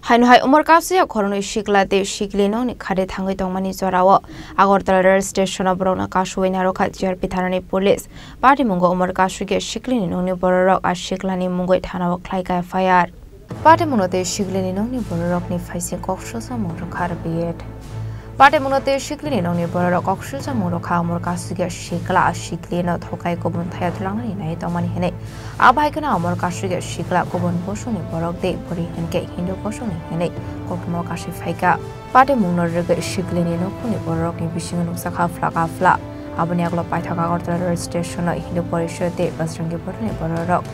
Hai umur kasu ya korno shikla de shiklino ni khade thangai tongmani jorawo Agartala rail station abrona kasu wenaro khatjar pitharani police party mungo umur kasu ge shiklini noni borok a shiklani mungoi thanawo khlaika FIR party munote shiklini noni borok ni faisi koksosa moro kharbiyet party munote shiklini noni borok koksosa moro kha umur kasu ge shikla shiklino thokai kobun thaya tulangani nai tongmani hene abaikana umur kasu ge shikla kobun bosuni borok de pori henke hindu bosuni hene kokmo kashi faika party munor ge shiklini no kuni borok ni bising nuksa khafla abani aglo paithaka Agartala rail station hindu porishode basrangi borni borok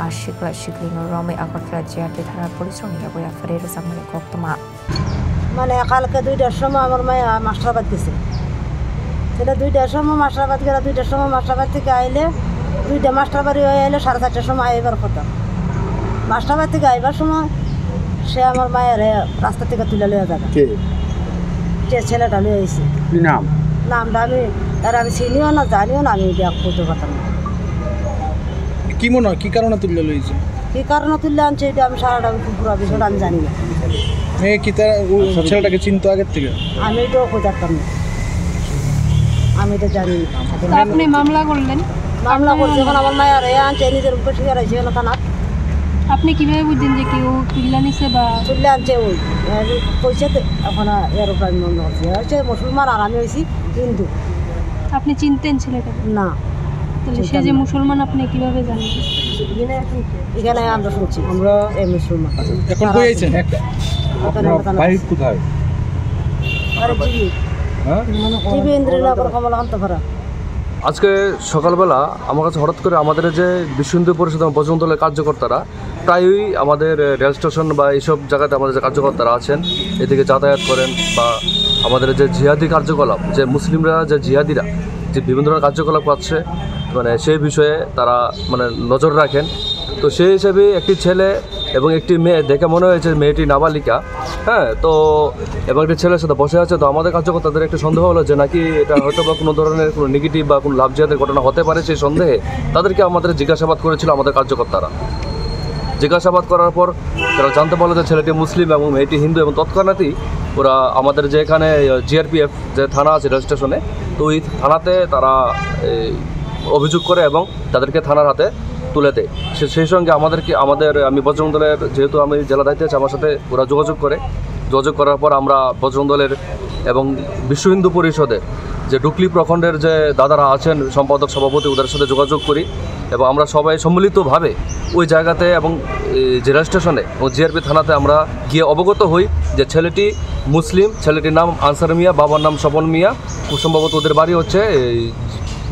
ashikla shiklino rome Agartala jihati thana polisoni yagoya farero samane koktoma মানে কালকে 2টার সময় আমার মায়া মাস্টারবাদ গেছে সেটা 2টার সময় মাস্টারবাদ গেল 2টার সময় মাস্টারবাদ থেকে আইলে 2টা মাস্টারবাড়ি হয়ে আইলে 4:30টার সময় আইবার কথা মাস্টারবাদ থেকে আইবার সময় সে আমার মায়ের রাস্তা থেকে তুলে লয়ে যাবে কে যে ছেলেটা লয়ে আইছে কি নামটা আমি চিনিও না জানিও না আমি এটা বলতে পারতাম না কি মনে হয় কি কারণে তুলে লইছে কি কারণে তুলে আনছে এটা আমি সারাটা পুরো বিষয়টা আমি জানি না ছেলেটাকে চিনতো আগের থেকে আমি তো কোথাও না আমি তো জানি না আপনি মামলা করলেন মামলা করছে যখন আমার মায়ের আনছে নিজের উপর ঠিক আছে না থানা আপনি কিভাবে বুঝছেন যে কেউ তুলে নিছে বা তুলে আনছে ওই পয়সা তো এখন এর উপর মনে হচ্ছে মুসলমান আর আমি হয়েছি হিন্দু আপনি চিনতেন ছেলেটাকে না তাহলে সে যে মুসলমান আপনি কিভাবে জানেন এখানে আমরা শুনছি আমরা এই মুসলমান এখন কই আছেন আপনার বাড়ি কোথায় আরে জি হ্যাঁ টিভি ইন্দ্রনগর কমলাকান্ত পাড়া আজকে সকালবেলা আমার কাছে হঠাৎ করে আমাদের যে বিশ্ব হিন্দু পরিষদ এবং বজরং দলের কার্যকর্তারা প্রায়ই আমাদের রেল স্টেশন বা এইসব জায়গাতে আমাদের যে কার্যকর্তারা আছেন এদিকে যাতায়াত করেন বা আমাদের যে জিহাদি কার্যকলাপ যে মুসলিমরা যে জিহাদিরা যে বিভিন্ন ধরনের কার্যকলাপ করছে মানে সেই বিষয়ে তারা মানে নজর রাখেন তো সেই হিসেবে একটি ছেলে এবং একটি মেয়ে দেখে মনে হয়েছে মেয়েটি নাবালিকা হ্যাঁ তো এবং একটি ছেলের সাথে বসে আছে তো আমাদের কার্যকর্তাদের একটু সন্দেহ হলো যে নাকি এটা হয়তো বা কোনো ধরনের কোনো নেগেটিভ বা কোনো লাভ জিহাদের ঘটনা হতে পারে সেই সন্দেহে তাদেরকে আমাদের জিজ্ঞাসাবাদ করেছিল আমাদের কার্যকর্তারা জিজ্ঞাসাবাদ করার পর তারা জানতে পারলো যে ছেলেটি মুসলিম এবং মেয়েটি হিন্দু এবং তৎক্ষণাৎই ওরা আমাদের যে এখানে জিআরপিএফ যে থানা আছে রেল স্টেশনে তো ওই থানাতে তারা অভিযোগ করে এবং তাদেরকে থানার হাতে তুলে দেয় সেই সঙ্গে আমি বজরং দলের যেহেতু আমি জেলা দায়িত্বে আছি আমার সাথে ওরা যোগাযোগ করার পর আমরা বজরং দলের এবং বিশ্ব হিন্দু পরিষদের যে ডুকলি প্রখণ্ডের যে দাদারা আছেন সম্পাদক সভাপতি ওদের সাথে যোগাযোগ করি এবং আমরা সবাই সম্মিলিতভাবে ওই জায়গাতে এবং যে রেল স্টেশনে ও জিআরপি থানাতে আমরা গিয়ে অবগত হই যে ছেলেটি মুসলিম ছেলেটির নাম আনসার মিয়া বাবার নাম স্বপন মিয়া খুব সম্ভবত ওদের বাড়ি হচ্ছে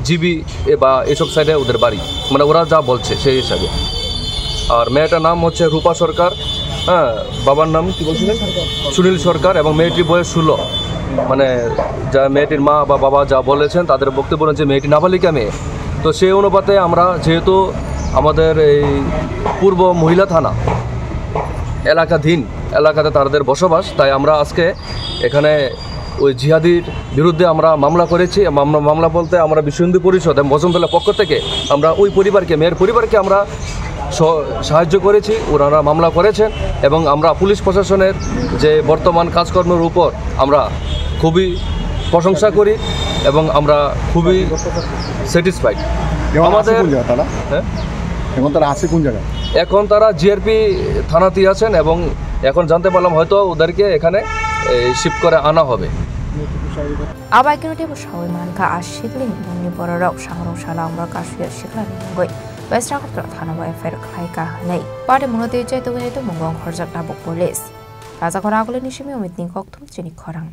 জিবি বা এসব সাইডে ওদের বাড়ি মানে ওরা যা বলছে সেই হিসাবে আর মেয়েটার নাম হচ্ছে রূপা সরকার হ্যাঁ বাবার নাম কি বলছিলেন সুনীল সরকার এবং মেয়েটির বয়স 16 মানে যা মেয়েটির মা বা বাবা যা বলেছেন তাদের বক্তব্য যে মেয়েটি নাবালিকা মেয়ে তো সেই অনুপাতে আমরা যেহেতু আমাদের এই পূর্ব মহিলা থানা এলাকাতে তাদের বসবাস তাই আমরা আজকে এখানে ওই জিহাদির বিরুদ্ধে আমরা মামলা করেছি মামলা বলতে আমরা বিশ্ব হিন্দু পরিষদ এবং বজরং দলের পক্ষ থেকে আমরা ওই মেয়ের পরিবারকে আমরা সাহায্য করেছি ওনারা মামলা করেছেন এবং আমরা পুলিশ প্রশাসনের যে বর্তমান কাজকর্মের উপর আমরা খুবই প্রশংসা করি এবং আমরা খুবই স্যাটিসফাইড আমাদের এখন তারা জিআরপি থানাতেই আছেন এবং এখন জানতে পারলাম হয়তো ওদেরকে এখানে শিফট করে আনা হবে আবাইকেনতে বসাওই মানকা আশিকলিং ননি বড়রাও সাংরংশালা আমরা কাশুয়া শিখলানি মঙ্গই West Agartala থানা FIR খাইকা নাই পারে মনতে যাইতো মঙ্গং খরজাক নাবক পুলিশ রাজা করা আগলে নিশিমি অমিত নিকক্তম চিনি খরাং